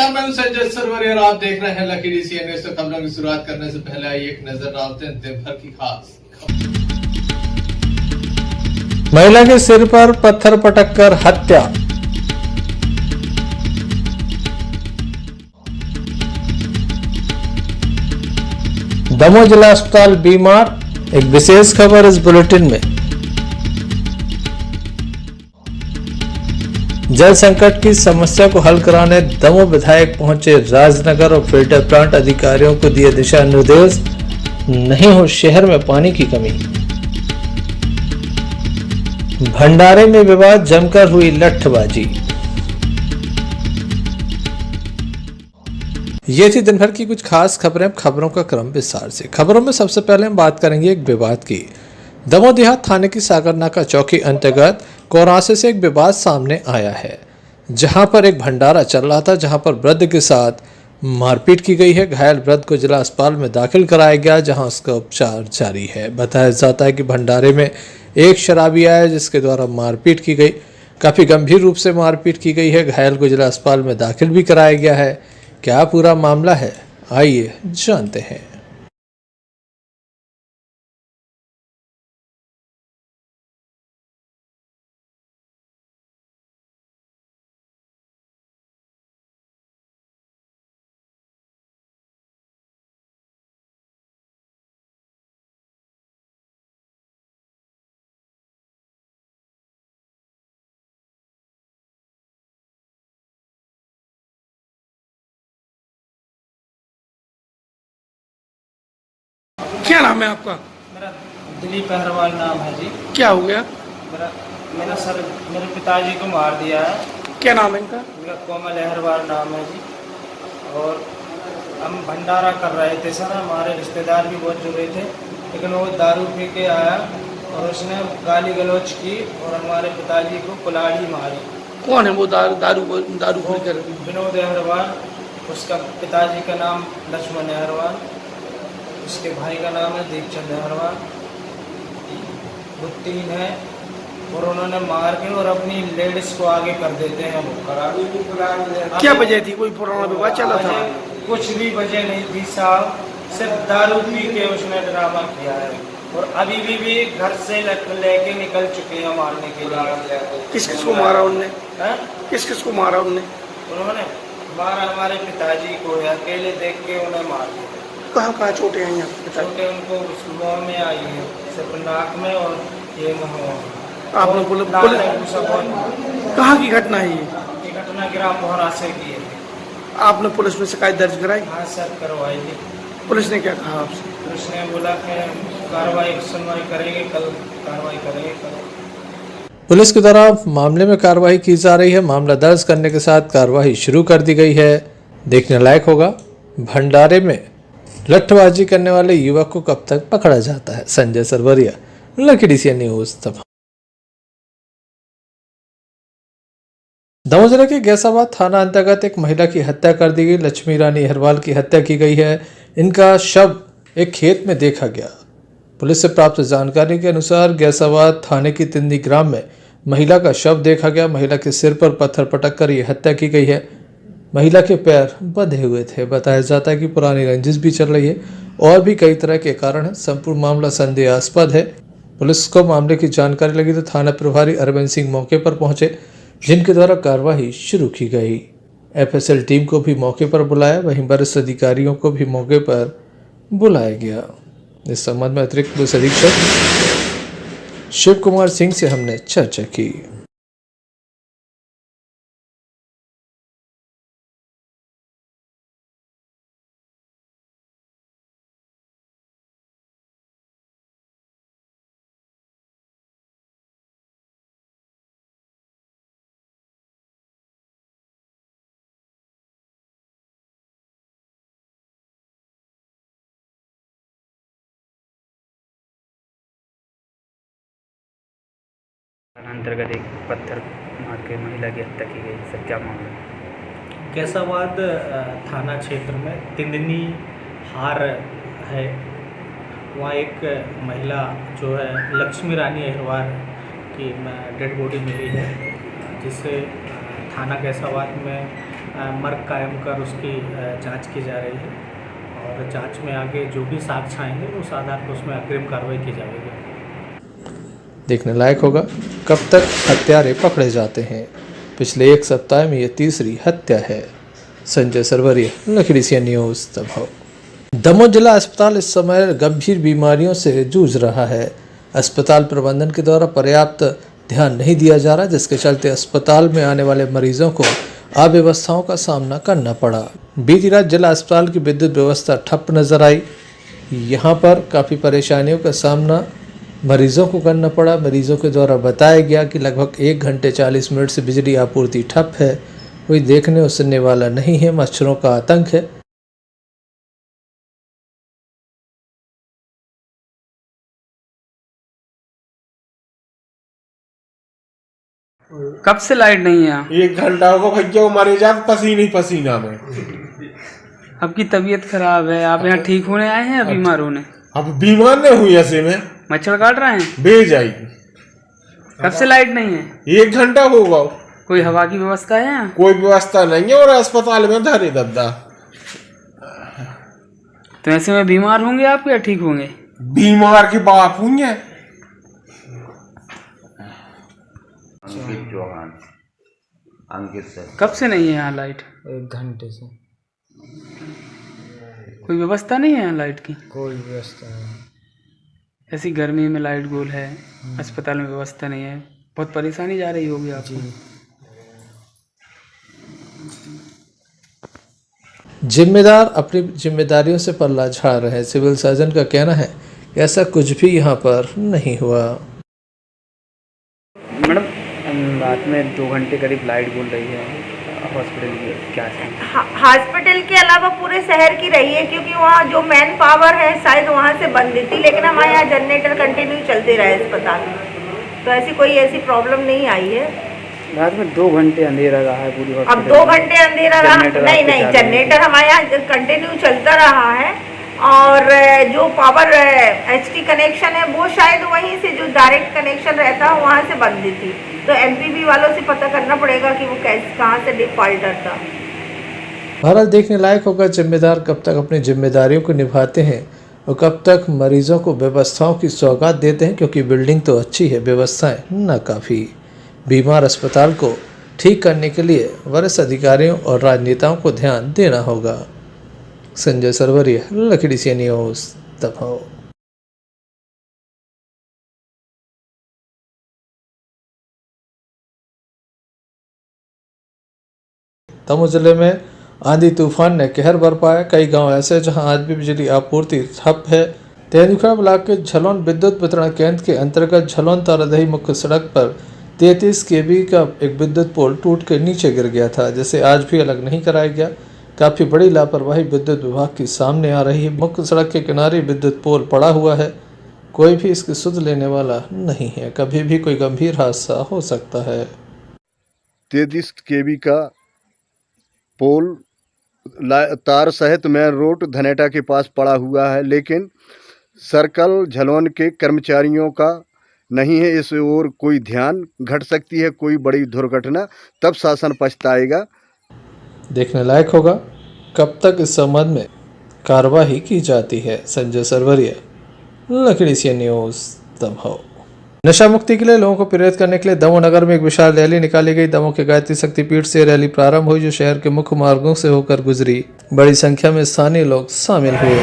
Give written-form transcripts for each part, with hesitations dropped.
नमस्कार, मैं हूं संजय सरवरिया और आप देख रहे हैं लकी डीसीएन न्यूज़। तो खबरों की शुरुआत करने से पहले आइए एक नजर डालते हैं दिन भर की खास खबरों। महिला के सिर पर पत्थर पटककर हत्या। दमोह जिला अस्पताल बीमार, एक विशेष खबर इस बुलेटिन में। जल संकट की समस्या को हल कराने दमोह विधायक पहुंचे राजनगर और फिल्टर प्लांट अधिकारियों को दिए दिशा निर्देश, नहीं हो शहर में पानी की कमी। भंडारे में विवाद जमकर हुई लठबाजी। ये थी दिन भर की कुछ खास खबरें। खबरों का क्रम विस्तार से। खबरों में सबसे पहले हम बात करेंगे एक विवाद की। दमोह देहात थाने की सागरनाका चौकी अंतर्गत कोरासे से एक विवाद सामने आया है, जहां पर एक भंडारा चल रहा था, जहां पर वृद्ध के साथ मारपीट की गई है। घायल वृद्ध को जिला अस्पताल में दाखिल कराया गया, जहां उसका उपचार जारी है। बताया जाता है कि भंडारे में एक शराबी आया जिसके द्वारा मारपीट की गई। काफी गंभीर रूप से मारपीट की गई है। घायल को जिला अस्पताल में दाखिल भी कराया गया है। क्या पूरा मामला है, आइए जानते हैं। क्या नाम है आपका? मेरा दिलीप अग्रवाल नाम है जी। क्या हो गया? मेरा सर मेरे पिताजी को मार दिया है। क्या नाम है इनका? मेरा कोमल अग्रवाल नाम है जी। और हम भंडारा कर रहे थे सर, हमारे रिश्तेदार भी बहुत जुड़े थे, लेकिन वो दारू पी के आया और उसने गाली गलौज की और हमारे पिताजी को कुल्हाड़ी मारी। कौन है वो दारू पी कर? विनोद अग्रवाल, उसका पिताजी का नाम लक्ष्मण अग्रवाल, उसके भाई का नाम है दीपचंद अग्रवाल। वो तीन है और उन्होंने मार के और अपनी लेडीज को आगे कर देते हैं वो करा। क्या वजह थी? कोई पुराना विवाद चला था? कुछ भी वजह नहीं थी साहब, सिर्फ दारू पी के उसने ड्रामा किया है। और अभी भी घर से लेके निकल चुके हैं मारने के लिए। किस किस को मारा उनने? किस किस को मारा उनने? उन्होंने मारा हमारे पिताजी को, अकेले देख के उन्हें मार दिया। कहाँ कहाँ चोटें आई हैं? छोटे उनको मुंह में आई है, सिर्फ नाक में और ये मुँह में। आपने कहाँ की घटना है ये घटना ग्राम बोहरा से की है। आपने पुलिस में शिकायत दर्ज कराई? हाँ सर, करवाई थी। पुलिस ने क्या कहा आपसे? पुलिस ने बोला कि कार्रवाई सुनवाई करेंगे, कल कार्रवाई करेंगे कल। पुलिस के द्वारा मामले में कार्रवाई की जा रही है। मामला दर्ज करने के साथ कार्रवाई शुरू कर दी गई है। देखने लायक होगा भंडारे में लठबाजी करने वाले युवक को कब तक पकड़ा जाता है। Sanjay Sarwaria, Lucky DCN news. Damoh जिले के गैसाबाद थाना अंतर्गत एक महिला की हत्या कर दी गई। लक्ष्मी रानी अहिरवाल की हत्या की गई है। इनका शव एक खेत में देखा गया। पुलिस से प्राप्त जानकारी के अनुसार गैसाबाद थाने की तिंदी ग्राम में महिला का शव देखा गया। महिला के सिर पर पत्थर पटक कर यह हत्या की गई है। महिला के पैर बंधे हुए थे। बताया जाता है कि पुरानी रंजिश भी चल रही है और भी कई तरह के कारण है। संपूर्ण मामला संदेहास्पद है। पुलिस को मामले की जानकारी लगी तो थाना प्रभारी अरविंद सिंह मौके पर पहुंचे, जिनके द्वारा कार्रवाई शुरू की गई। एफएसएल टीम को भी मौके पर बुलाया, वहीं वरिष्ठ अधिकारियों को भी मौके पर बुलाया गया। इस संबंध में अतिरिक्त पुलिस अधीक्षक शिव कुमार सिंह से हमने चर्चा की। अंतर्गत एक पत्थर मार के महिला की हत्या की गई, सर क्या मामला? गैसाबाद थाना क्षेत्र में तिंदनी हार है, वहाँ एक महिला जो है लक्ष्मी रानी अहिरवाल की डेड बॉडी मिली है, जिसे थाना गैसाबाद में मर्ग कायम कर उसकी जांच की जा रही है और जांच में आगे जो भी साक्ष्य आएंगे उस आधार पर उसमें अग्रिम कार्रवाई की जाएगी। देखने लायक होगा कब तक हत्यारे पकड़े जाते हैं। पिछले एक सप्ताह में ये तीसरी हत्या है। संजय सरवरिया, लखीडीसिया न्यूज़, दमोह। दमोह जिला अस्पताल इस समय गंभीर बीमारियों से जूझ रहा है। अस्पताल प्रबंधन के द्वारा पर्याप्त ध्यान नहीं दिया जा रहा, जिसके चलते अस्पताल में आने वाले मरीजों को अव्यवस्थाओं का सामना करना पड़ा। बीती रात जिला अस्पताल की विद्युत व्यवस्था ठप नजर आई। यहाँ पर काफ़ी परेशानियों का सामना मरीजों को करना पड़ा। मरीजों के द्वारा बताया गया कि लगभग 1 घंटे 40 मिनट से बिजली आपूर्ति ठप है। कोई देखने और सुनने वाला नहीं है। मच्छरों का आतंक है। कब से लाइट नहीं है यहाँ? 1 घंटा होगा भैया, वो मरे जात पसीने ही पसीना में। आपकी तबीयत खराब है, आप यहाँ ठीक होने आए हैं या बीमार होने? अब बीमार नहीं हुई ऐसे में, मच्छर काट रहे हैं। भेज आई। कब से लाइट नहीं है? 1 घंटा होगा। कोई हवा की व्यवस्था है यहाँ? कोई व्यवस्था नहीं है और अस्पताल में धरे दद्दा। तो ऐसे में बीमार होंगे आप या ठीक होंगे? बीमार के बाप होंगे। अंकित चौहान, अंकित सर। कब से नहीं है यहाँ लाइट? 1 घंटे से। कोई व्यवस्था नहीं है यहाँ लाइट की? कोई व्यवस्था नहीं। ऐसी गर्मी में लाइट गोल है, अस्पताल में व्यवस्था नहीं है, बहुत परेशानी जा रही होगी आपको। जिम्मेदार अपनी जिम्मेदारियों से पल्ला झाड़ रहे हैं। सिविल सर्जन का कहना है कि ऐसा कुछ भी यहाँ पर नहीं हुआ। मैडम, रात में 2 घंटे करीब लाइट बोल रही है हॉस्पिटल की, क्या है? हॉस्पिटल के अलावा पूरे शहर की रही है, क्योंकि वहाँ जो मैन पावर है शायद वहाँ से बंद थी, लेकिन हमारे यहाँ जनरेटर कंटिन्यू चलते रहे अस्पताल में, तो ऐसी प्रॉब्लम नहीं आई है। रात में 2 घंटे अंधेरा रहा है पूरी हॉस्पिटल। अब 2 घंटे अंधेरा रहा नहीं, जनरेटर हमारे यहाँ कंटिन्यू चलता रहा है और जो पावर एचटी कनेक्शन है वो शायद वहीं से जो डायरेक्ट कनेक्शन रहता है वहाँ से बंद थी, तो एमपीबी वालों से पता करना पड़ेगा कि वो कहाँ से डिफॉल्टर था। बहरहाल देखने लायक होगा जिम्मेदार कब तक अपनी जिम्मेदारियों को निभाते हैं और कब तक मरीजों को व्यवस्थाओं की सौगात देते हैं, क्योंकि बिल्डिंग तो अच्छी है, व्यवस्थाएं न काफ़ी। बीमार अस्पताल को ठीक करने के लिए वरिष्ठ अधिकारियों और राजनेताओं को ध्यान देना होगा। संजय सरवरिया, लखीडीसिया न्यूज़, दमोह। दमोह जिले में आंधी तूफान ने कहर बरपाया। कई गांव ऐसे जहां आज भी बिजली आपूर्ति ठप है। तेंदुखेड़ा ब्लॉक के झलोन विद्युत वितरण केंद्र के अंतर्गत झलोन तारादही मुख्य सड़क पर 33 kV का एक विद्युत पोल टूट कर नीचे गिर गया था, जिसे आज भी अलग नहीं कराया गया। काफ़ी बड़ी लापरवाही विद्युत विभाग की सामने आ रही है। मुख्य सड़क के किनारे विद्युत पोल पड़ा हुआ है, कोई भी इसकी सुध लेने वाला नहीं है। कभी भी कोई गंभीर हादसा हो सकता है। 33 kV का पोल तार सहित मेन रोड धनेटा के पास पड़ा हुआ है, लेकिन सर्कल झलोन के कर्मचारियों का नहीं है। इस ओर कोई ध्यान, घट सकती है कोई बड़ी दुर्घटना, तब शासन पछताएगा। देखने लायक होगा कब तक इस संबंध में कार्रवाई की जाती है। संजय सरवरिया, लखीडीसिया न्यूज़, दमोह। नशा मुक्ति के लिए लोगों को प्रेरित करने के लिए दमोह नगर में एक विशाल रैली निकाली गई। दमोह के गायत्री शक्तिपीठ से रैली प्रारंभ हुई, जो शहर के मुख्य मार्गों से होकर गुजरी। बड़ी संख्या में स्थानीय लोग शामिल हुए।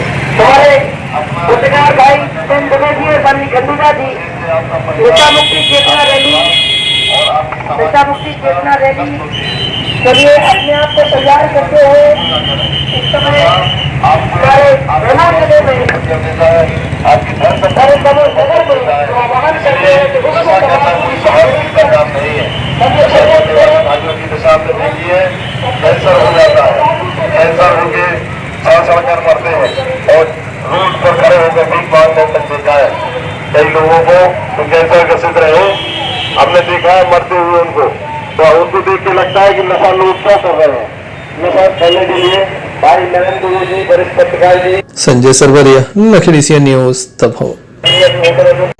चलिए अपने आप को तैयार करते हुए इस समय कैंसर हो जाता है, कैंसर होके सड़क मरते हैं और रोड पर खड़े होकर भीख मांगने तक देखा है कई लोगों को। तो कैंसर ग्रसित रहे, हमने देखा है मरते हुए उनको, तो उनको देख के लगता है कि नशा लोग क्या कर रहे हैं। नशा करने के लिए भाई नरेंद्र मोदी, वरिष्ठ पत्रकार जी। संजय सरवरिया, लखीडीसिया न्यूज़, दमोह।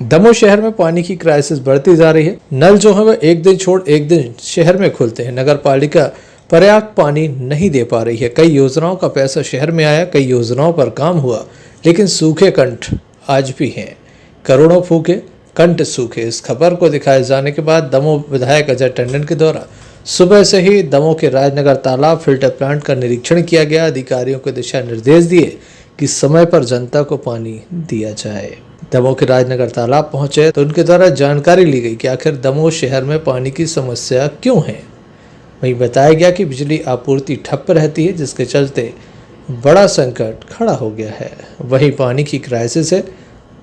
दमोह शहर में पानी की क्राइसिस बढ़ती जा रही है। नल जो है वह एक दिन छोड़ एक दिन शहर में खुलते हैं। नगर पालिका पर्याप्त पानी नहीं दे पा रही है। कई योजनाओं का पैसा शहर में आया, कई योजनाओं पर काम हुआ, लेकिन सूखे कंठ आज भी हैं। करोड़ों फूके, कंठ सूखे। इस खबर को दिखाए जाने के बाद दमोह विधायक अजय टंडन के द्वारा सुबह से ही दमोह के राजनगर तालाब फिल्टर प्लांट का निरीक्षण किया गया। अधिकारियों को दिशा निर्देश दिए कि समय पर जनता को पानी दिया जाए। दमोह के राजनगर तालाब पहुंचे तो उनके द्वारा जानकारी ली गई कि आखिर दमोह शहर में पानी की समस्या क्यों है। वहीं बताया गया कि बिजली आपूर्ति ठप रहती है, जिसके चलते बड़ा संकट खड़ा हो गया है। वहीं पानी की क्राइसिस है,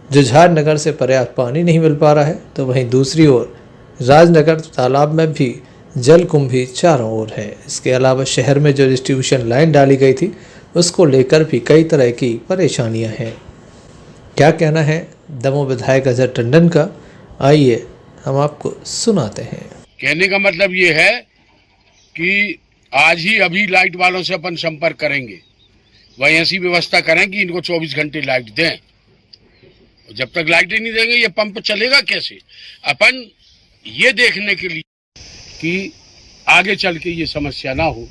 जुझार नगर से पर्याप्त पानी नहीं मिल पा रहा है, तो वहीं दूसरी ओर राजनगर तालाब में भी जल कुंभी चारों ओर है। इसके अलावा शहर में जो डिस्ट्रीब्यूशन लाइन डाली गई थी, उसको लेकर भी कई तरह की परेशानियां हैं। क्या कहना है दमोह विधायक अजय टंडन का, आइए हम आपको सुनाते हैं। कहने का मतलब ये है कि आज ही अभी लाइट वालों से अपन संपर्क करेंगे, वह ऐसी व्यवस्था करें कि इनको 24 घंटे लाइट दें। जब तक लाइट नहीं देंगे ये पंप चलेगा कैसे? अपन ये देखने के लिए कि आगे चल के ये समस्या ना हो।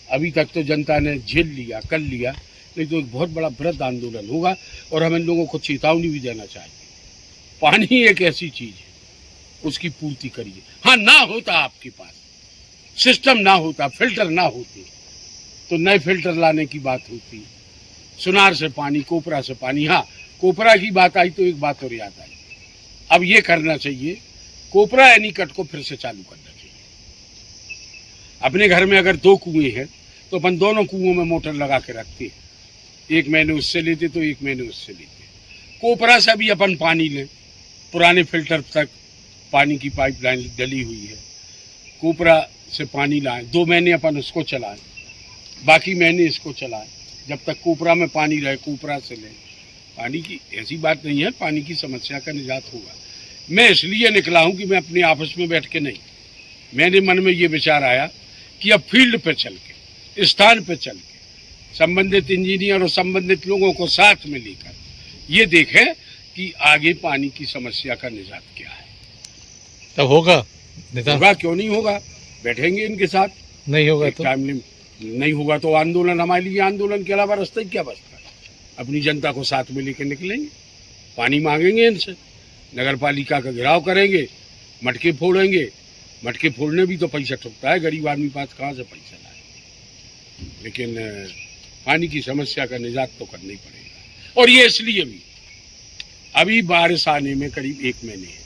अभी तक तो जनता ने झेल लिया, कर लिया, नहीं तो एक बहुत बड़ा वृहद आंदोलन होगा। और हम इन लोगों को चेतावनी भी देना चाहिए, पानी एक ऐसी चीज है, उसकी पूर्ति करिए। हाँ, ना होता आपके पास सिस्टम, ना होता फिल्टर, ना होते तो नए फिल्टर लाने की बात होती। सुनार से पानी, कोपरा से पानी। हाँ, कोपरा की बात आई तो एक बात और याद आई, अब ये करना चाहिए, कोपरा एनीकट को फिर से चालू करना चाहिए। अपने घर में अगर 2 कुएं हैं तो अपन दोनों कुओं में मोटर लगा के रखते हैं, एक महीने उससे लेते तो एक महीने उससे लेते। कोपरा से भी अपन पानी लें, पुराने फिल्टर तक पानी की पाइपलाइन डली हुई है, कोपरा से पानी लाएं, 2 महीने अपन उसको चलाएं, बाकी महीने इसको चलाएं। जब तक कोपरा में पानी रहे कोपरा से लें। पानी की ऐसी बात नहीं है, पानी की समस्या का निजात होगा। मैं इसलिए निकला हूं कि मैं अपने ऑफिस में बैठ के नहीं, मेरे मन में ये विचार आया कि अब फील्ड पे चल के, स्थान पे चल के संबंधित इंजीनियर और संबंधित लोगों को साथ में लेकर ये देखें कि आगे पानी की समस्या का निजात क्या है। तब होगा क्यों नहीं होगा? बैठेंगे इनके साथ, नहीं होगा तो टाइम नहीं होगा तो आंदोलन हमारे लिए, आंदोलन के अलावा रास्ता ही क्या बचता है? अपनी जनता को साथ में लेकर निकलेंगे, पानी मांगेंगे इनसे, नगर पालिका का घेराव करेंगे, मटके फोड़ेंगे। मटके फोड़ने भी तो पैसा ठुकता है, गरीब आदमी पास कहाँ से पैसा लाए? लेकिन पानी की समस्या का निजात तो करना ही पड़ेगा। और ये इसलिए भी अभी बारिश आने में करीब 1 महीने है,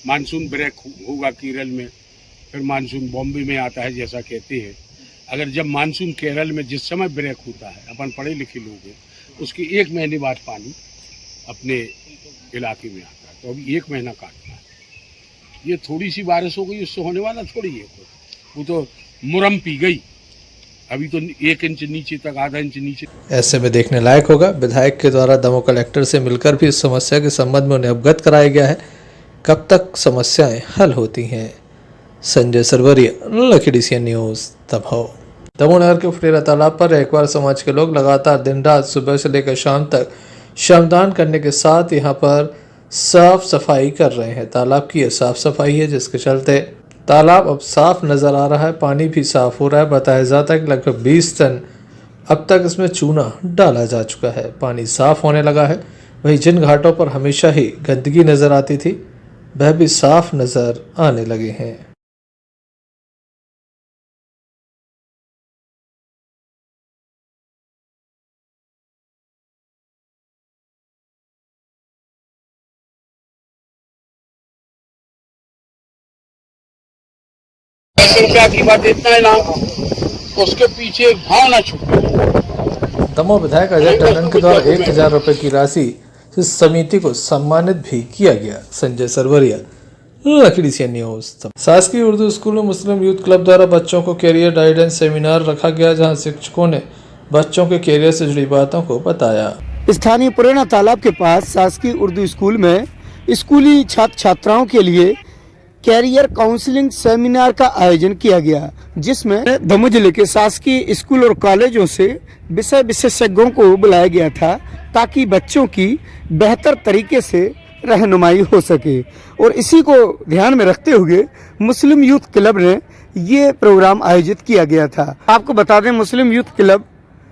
मानसून ब्रेक होगा केरल में, फिर मानसून बॉम्बे में आता है जैसा कहते हैं। अगर जब मानसून केरल में जिस समय ब्रेक होता है, अपन पढ़े लिखे लोग हैं, उसके 1 महीने बाद पानी अपने इलाके में आता है, तो अभी 1 महीना काटना है। ये थोड़ी सी बारिश हो गई, उससे होने वाला थोड़ी है, वो तो मुरम पी गई, अभी तो 1 इंच नीचे तक, आधा इंच नीचे। ऐसे में देखने लायक होगा, विधायक के द्वारा दमोह कलेक्टर से मिलकर भी इस समस्या के संबंध में उन्हें अवगत कराया गया है। कब तक समस्याएं हल होती हैं? Sanjay Sarwaria, Lucky DCN news, Damoh. Damoh नगर के फुटेरा तालाब पर रैकवार समाज के लोग लगातार दिन रात सुबह से लेकर शाम तक श्रमदान करने के साथ यहाँ पर साफ सफाई कर रहे हैं। तालाब की यह साफ सफाई है, जिसके चलते तालाब अब साफ नजर आ रहा है, पानी भी साफ हो रहा है। बताया जाता है कि लगभग 20 टन अब तक इसमें चूना डाला जा चुका है, पानी साफ होने लगा है। वहीं जिन घाटों पर हमेशा ही गंदगी नजर आती थी, वह भी साफ नजर आने लगे हैं। रुपया की बात इतना है ना, उसके पीछे एक भावना छुपी। दमोह विधायक अजय टंडन के द्वारा 1000 रुपए की राशि इस समिति को सम्मानित भी किया गया। Sanjay Sarwaria, Lucky DCN news. शासकीय उर्दू स्कूल में मुस्लिम यूथ क्लब द्वारा बच्चों को कैरियर गाइडेंस सेमिनार रखा गया, जहां शिक्षकों ने बच्चों के कैरियर से जुड़ी बातों को बताया। स्थानीय पुराना तालाब के पास शासकीय उर्दू स्कूल में स्कूली छात्र छात्राओं के लिए कैरियर काउंसलिंग सेमिनार का आयोजन किया गया, जिसमें दमोह जिले के शासकीय स्कूल और कॉलेजों से विषय विशेषज्ञों को बुलाया गया था, ताकि बच्चों की बेहतर तरीके से रहनुमाई हो सके। और इसी को ध्यान में रखते हुए मुस्लिम यूथ क्लब ने ये प्रोग्राम आयोजित किया गया था। आपको बता दें, मुस्लिम यूथ क्लब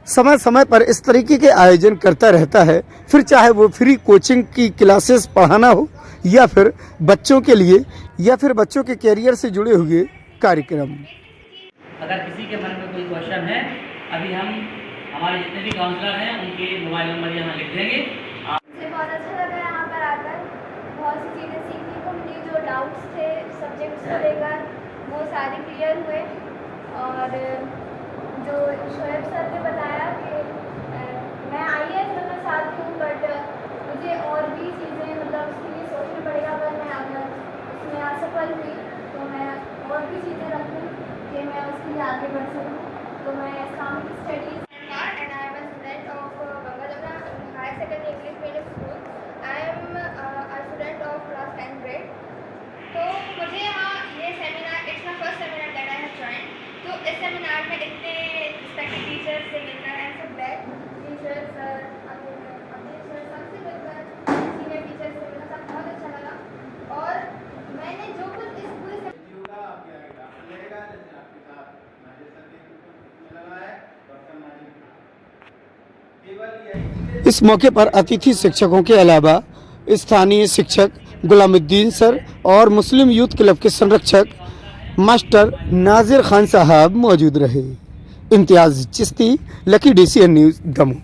समय समय पर इस तरीके के आयोजन करता रहता है, फिर चाहे वो फ्री कोचिंग की क्लासेस पढ़ाना हो या फिर बच्चों के लिए या फिर बच्चों के कैरियर से जुड़े हुए कार्यक्रम। अगर किसी के मन में कोई क्वेश्चन है, अभी हम हमारे जितने भी काउंसलर हैं उनके मोबाइल नंबर यहाँ लिख देंगे। मुझे बहुत अच्छा लगा यहाँ पर आकर, बहुत सी चीज़ें सीखने को मिली। जो डाउट्स थे सब्जेक्ट्स को लेकर वो सारे क्लियर हुए। और जो शोएब सर ने बताया कि मैं IAS बनना चाहती हूँ, बट मुझे और भी चीज़ें मतलब उसके लिए सोचना पड़ेगा। अगर मैं अगर उसमें असफल हुई तो मैं और भी चीज़ें रखूँ कि मैं उसके लिए आगे बढ़ सकूँ। तो मैं Islamic studies and I am a student of Bangalore Higher Secondary English Medium School. I am a student of class 10th grade. तो मुझे यहाँ ये seminar, it's my first seminar that I have joined. तो इस seminar में इतने respected teachers से मिलकर एंड सब दैट टीचर्स सर सबसे मिलकर सीनियर टीचर्स से मिलकर सब बहुत अच्छा लगा। और मैंने जो कुछ इस पूरे इस मौके पर अतिथि शिक्षकों के अलावा स्थानीय शिक्षक गुलामुद्दीन सर और मुस्लिम यूथ क्लब के संरक्षक मास्टर नाजिर खान साहब मौजूद रहे। Imtiaz Chishti, lucky DCN news, Damoh.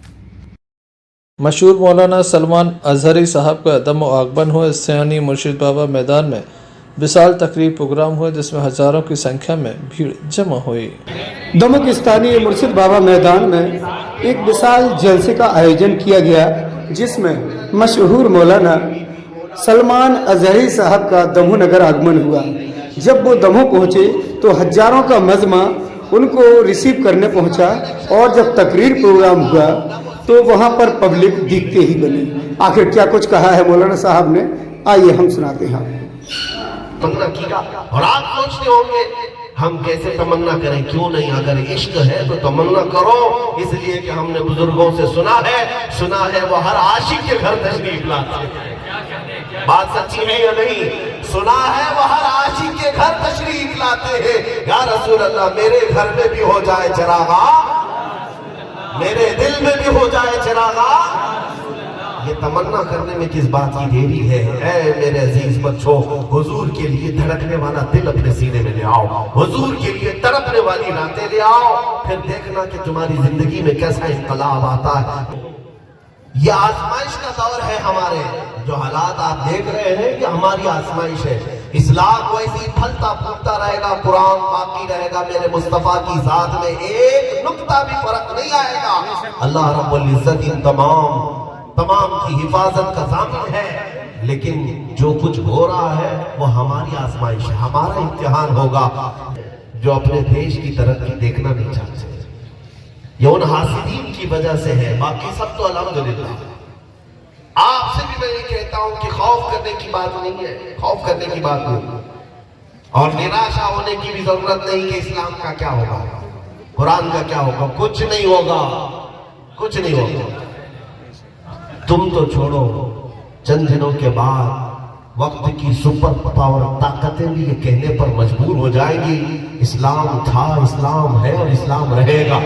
मशहूर मौलाना सलमान अजहरी साहब का दम आगमन हुआ। स्थानीय मुर्शिद बाबा मैदान में विशाल तकरीब प्रोग्राम हुआ, जिसमें हजारों की संख्या में भीड़ जमा हुई। दमोह के स्थानीय मुर्शिद बाबा मैदान में एक विशाल जलसे का आयोजन किया गया, जिसमें मशहूर मौलाना सलमान अजहरी साहब का दमोह नगर आगमन हुआ। जब वो दमोह पहुंचे तो हजारों का मजमा उनको रिसीव करने पहुंचा। और जब तकरीर प्रोग्राम हुआ तो वहां पर पब्लिक दिखते ही बनी। आखिर क्या कुछ कहा है मौलाना साहब ने, आइए हम सुनाते हैं आपको। तमन्ना किया और आप सोचते होंगे हम कैसे तमन्ना करें, क्यों नहीं, अगर इश्क है तो तमन्ना करो। इसलिए कि हमने बुजुर्गों से सुना है वो हर आशिक के घर तशरीफ लाते हैं। बात सच्ची है या नहीं? सुना है वो हर आशिक के घर तशरीफ लाते हैं। या रसूल अल्लाह, मेरे घर में भी हो जाए चिरागा, मेरे दिल में भी हो जाए चिरागा। ये तमन्ना करने में किस बात की देरी है? ऐ मेरे अजीज बच्चों, हुजूर के लिए धड़कने वाला दिल अपने सीने में ले आओ, हुजूर के लिए तड़पने वाली रातें ले आओ, फिर देखना कि तुम्हारी जिंदगी में कैसा इनकलाब आता है। ये आजमाइश का दौर है हमारे। जो हालात आप देख रहे हैं ये हमारी आजमाइश है। इस्लाम वैसे ही फलता फूलता रहेगा, कुरान बाकी रहेगा, मेरे मुस्तफा की जात में एक नुक्ता भी फर्क नहीं आएगा। अल्लाह रब्बुल इज्जत इन तमाम की हिफाजत का ज़ामिन है। लेकिन जो कुछ हो रहा है वो हमारी आजमाइश है, हमारा इम्तिहान होगा। जो अपने देश की तरक्की देखना नहीं चाहते, ये उन हासिदीन की वजह से है, बाकी सब तो अल्हम्दुलिल्लाह। आपसे भी मैं ये कहता हूं कि खौफ करने की बात नहीं है, खौफ करने की बात नहीं, और निराशा होने की भी जरूरत नहीं कि इस्लाम का क्या होगा, कुरान का क्या होगा। कुछ नहीं होगा, कुछ नहीं होगा। तुम तो छोड़ो, चंद दिनों के बाद वक्त की सुपर पावर ताकतें भी ये कहने पर मजबूर हो जाएंगी, इस्लाम था, इस्लाम है और इस्लाम रहेगा।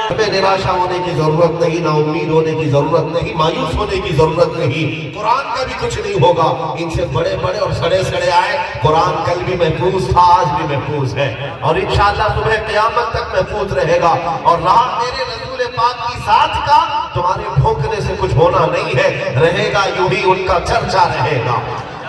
हमें निराशा होने की जरूरत नहीं, ना उम्मीद होने की जरूरत नहीं, मायूस होने की जरूरत नहीं। कुरान का भी कुछ नहीं होगा। इनसे बड़े बड़े और सड़े सड़े आए, कुरान कल भी महफूज था, आज भी महफूज है और इंशाअल्लाह सुबह क़यामत तक महफूज रहेगा। और रहा मेरे रसूल पाक की साथ का, तुम्हारे भौंकने से कुछ होना नहीं है, रहेगा यूं ही उनका चर्चा रहेगा,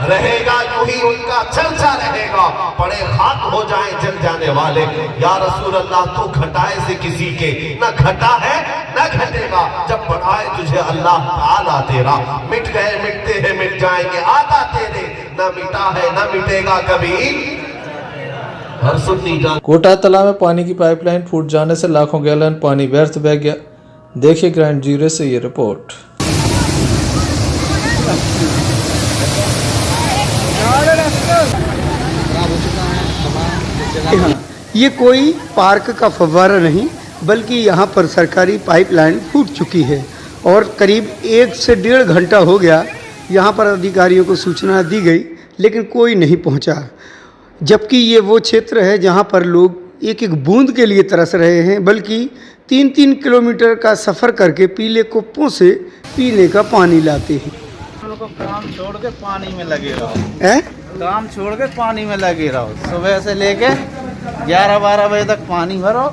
रहेगा यूं ही उनका चर्चा रहेगा। पड़े खाक हो जाए जल जाने वाले, या रसूल अल्लाह तू घटाए से किसी के न घटा है न घटेगा। जब बढ़ाए तुझे अल्लाह ताला तेरा, मिट गए मिटते हैं मिट जाएंगे आका तेरे, न मिटा है न मिटेगा कभी हर सुन्नी जान। कोटा तालाब में पानी की पाइपलाइन फूट जाने से लाखों गैलन पानी व्यर्थ बह गया। देखिए ग्रांड जीरो से ये रिपोर्ट। ये कोई पार्क का फव्वारा नहीं, बल्कि यहाँ पर सरकारी पाइपलाइन फूट चुकी है और करीब 1 से 1.5 घंटा हो गया। यहाँ पर अधिकारियों को सूचना दी गई लेकिन कोई नहीं पहुँचा, जबकि ये वो क्षेत्र है जहाँ पर लोग एक एक बूंद के लिए तरस रहे हैं, बल्कि 3-3 किलोमीटर का सफ़र करके पीले कुप्पों से पीने का पानी लाते हैं। उनको काम छोड़ के पानी में लगे रहो, हैं? काम छोड़ के पानी में लगे रहो। सुबह से लेके 11-12 बजे तक पानी भरो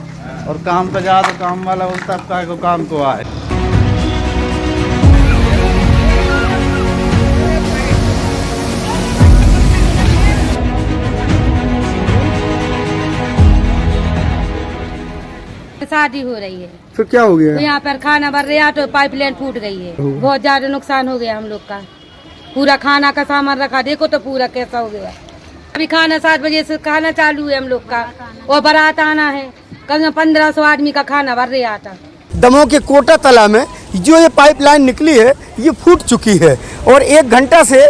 और काम पे जाओ तो काम वाला उस तक को काम को आए। शादी हो रही है, फिर क्या हो गया? तो यहाँ पर खाना भर रहा तो पाइपलाइन फूट गई है, बहुत ज्यादा नुकसान हो गया हम लोग का। पूरा खाना का सामान रखा, देखो तो पूरा कैसा हो गया। अभी खाना 7 बजे से खाना चालू है हम लोग का, और बारात आना है, कम से कम 1500 आदमी का खाना भर रहा था। दमोह के कोटा तालाब में जो ये पाइपलाइन निकली है ये फूट चुकी है और 1 घंटा से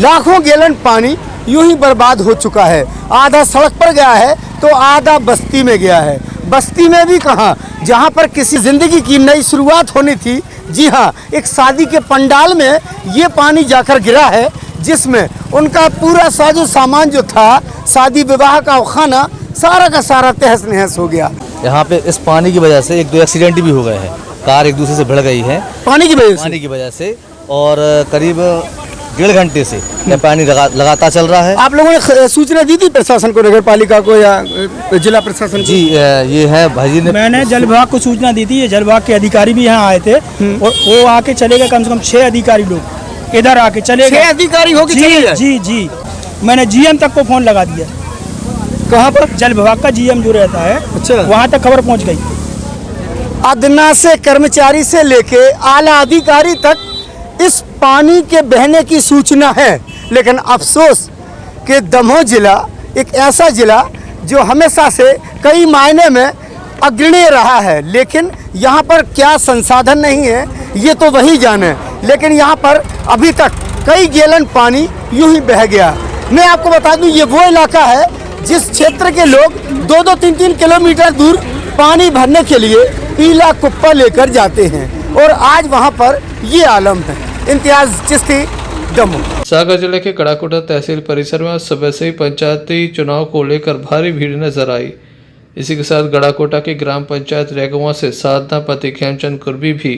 लाखों गैलन पानी यूं ही बर्बाद हो चुका है। आधा सड़क पर गया है तो आधा बस्ती में गया है। बस्ती में भी कहाँ, जहाँ पर किसी जिंदगी की नई शुरुआत होनी थी, जी हाँ, एक शादी के पंडाल में ये पानी जाकर गिरा है, जिसमें उनका पूरा साजो सामान जो था, शादी विवाह का खाना, सारा का सारा तहस नहस हो गया। यहाँ पे इस पानी की वजह से 1-2 एक्सीडेंट भी हो गए हैं, कार एक दूसरे से भिड़ गई है पानी की वजह से और करीब 1.5 घंटे से यह पानी लगातार चल रहा है। आप लोगों ने सूचना दी थी प्रशासन को, नगर पालिका को या जिला प्रशासन को? जी, ये है भाई जी ने, मैंने जल विभाग को सूचना दी थी। ये जल विभाग के अधिकारी भी यहाँ आए थे और वो आके चले गए। कम से कम 6 अधिकारी लोग इधर आके चले गए। 6 अधिकारी हो गए? जी, मैंने GM तक को फोन लगा दिया। कहाँ पर? जल विभाग का GM जो रहता है, अच्छा, वहाँ तक खबर पहुँच गई। अदना से कर्मचारी से लेके आला अधिकारी तक इस पानी के बहने की सूचना है, लेकिन अफसोस कि दमोह जिला एक ऐसा जिला जो हमेशा से कई मायने में अग्रणी रहा है, लेकिन यहाँ पर क्या संसाधन नहीं है ये तो वही जाने, लेकिन यहाँ पर अभी तक कई गैलन पानी यूं ही बह गया। मैं आपको बता दूं, ये वो इलाका है जिस क्षेत्र के लोग 2-2, 3-3 किलोमीटर दूर पानी भरने के लिए पीला कुप्पा लेकर जाते हैं और आज वहाँ पर ये आलम है। इम्तियाज चिश्ती, दमोह। सागर जिले के कड़ाकोटा तहसील परिसर में आज सुबह से ही पंचायती चुनाव को लेकर भारी भीड़ नजर आई। इसी के साथ गड़ाकोटा की ग्राम पंचायत रेगवा से साधना पति खेमचंद कुर्मी भी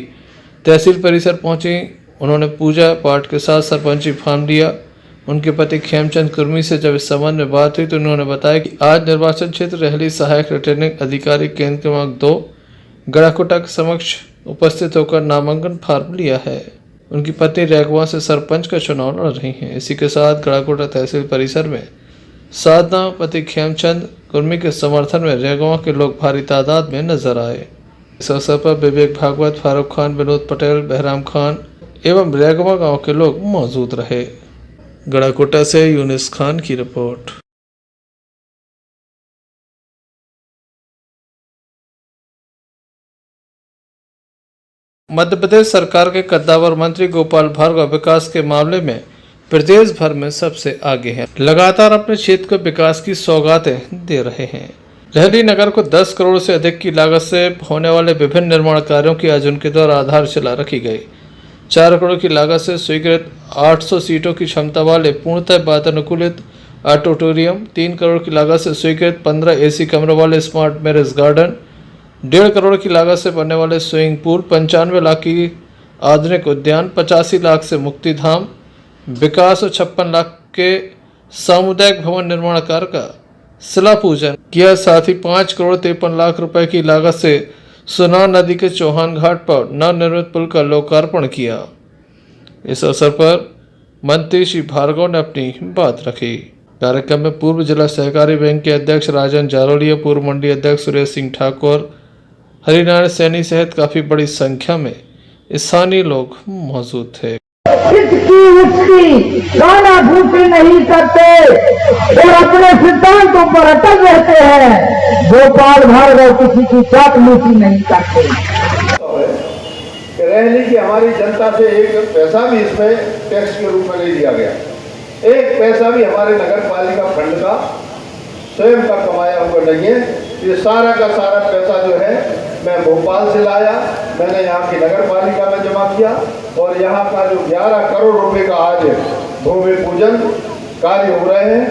तहसील परिसर पहुंची। उन्होंने पूजा पाठ के साथ सरपंची फार्म लिया। उनके पति खेमचंद कुर्मी से जब इस संबंध में बात हुई तो उन्होंने बताया कि आज निर्वाचन क्षेत्र रहली सहायक रिटर्निंग अधिकारी केंद्र क्रमांक 2 गड़ाकोटा के समक्ष उपस्थित होकर नामांकन फार्म लिया है। उनकी पत्नी रेगवा से सरपंच का चुनाव लड़ रही हैं। इसी के साथ गड़ाकोटा तहसील परिसर में साधना पति खेमचंद कुर्मी के समर्थन में रेगवा के लोग भारी तादाद में नजर आए। इस अवसर पर विवेक भागवत, फारूक खान, विनोद पटेल, बहराम खान एवं रेगवा गांव के लोग मौजूद रहे। गड़ाकोटा से यूनिस खान की रिपोर्ट। मध्य प्रदेश सरकार के कद्दावर मंत्री गोपाल भार्गव विकास के मामले में प्रदेश भर में सबसे आगे हैं। लगातार अपने क्षेत्र को विकास की सौगातें दे रहे हैं। रहली नगर को 10 करोड़ से अधिक की लागत से होने वाले विभिन्न निर्माण कार्यों की आज उनके द्वारा आधारशिला रखी गई। 4 करोड़ की लागत से स्वीकृत 800 सीटों की क्षमता वाले पूर्णतः वातानुकूलित ऑडिटोरियम, 3 करोड़ की लागत से स्वीकृत 15 AC कमरों वाले स्मार्ट मैरिज गार्डन, 1.5 करोड़ की लागत से बनने वाले स्विमिंग पूल, 95 लाख की आधुनिक उद्यान, 85 लाख से मुक्ति धाम विकास और 56 लाख के सामुदायिक भवन निर्माण कार्य का शिला पूजन किया। साथ ही 5 करोड़ 53 लाख रुपए की लागत से सुनार नदी के चौहान घाट पर नवनिर्मित पुल का लोकार्पण किया। इस अवसर पर मंत्री श्री भार्गव ने अपनी बात रखी। कार्यक्रम में पूर्व जिला सहकारी बैंक के अध्यक्ष राजन जारोलिया, पूर्व मंडी अध्यक्ष सुरेश सिंह ठाकुर, हरिनारायण सैनी सहित काफी बड़ी संख्या में स्थानीय लोग मौजूद थे। गाना भूखे नहीं करते और अपने सिद्धांतों पर अटल रहते हैं। गोपाल भार्गव किसी की चापलूसी नहीं करते। रहली की हमारी जनता से एक पैसा भी इसमें टैक्स के रूप में नहीं दिया गया। एक पैसा भी हमारे नगर पालिका फंड का स्वयं का कमाया हुआ नहीं है। ये सारा का सारा पैसा जो है मैं भोपाल से लाया, मैंने यहाँ की नगर पालिका में जमा किया और यहाँ का जो 11 करोड़ रुपए का आज भूमि पूजन कार्य हो रहे हैं,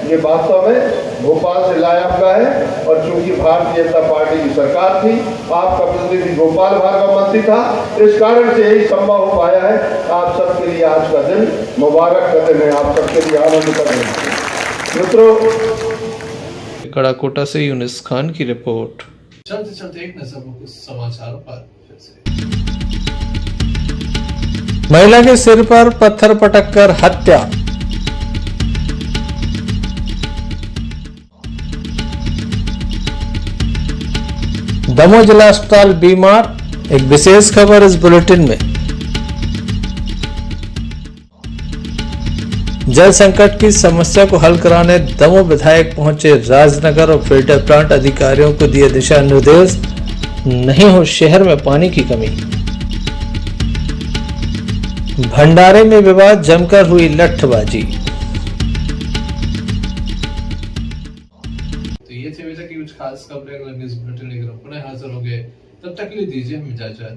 ये वास्तव में भोपाल से लाया हुआ है। और चूंकि भारतीय जनता पार्टी की सरकार थी, आपका प्रतिनिधि गोपाल भार्गव मंत्री था, इस कारण से यही संभव हो पाया है। आप सबके लिए आज का दिन मुबारक का दिन है, आप सबके लिए आनंद का दिन है। मित्रों, कड़ाकोटा से यूनिस खान की रिपोर्ट। चलते चलते एक नजर कुछ समाचारों पर फिर से। महिला के सिर पर पत्थर पटककर हत्या। दमोह जिला अस्पताल बीमार, एक विशेष खबर इस बुलेटिन में। जल संकट की समस्या को हल कराने दमोह विधायक पहुंचे राजनगर और फिल्टर प्लांट अधिकारियों को दिए दिशा निर्देश, नहीं हो शहर में पानी की कमी। भंडारे में विवाद जमकर हुई लठबाजी। तो ये थे अभी तक की कुछ खास खबरें। अगले न्यूज़ बुलेटिन लेकर पुनः हाजिर होंगे, तब तक के लिए दीजिए हमें इजाजत।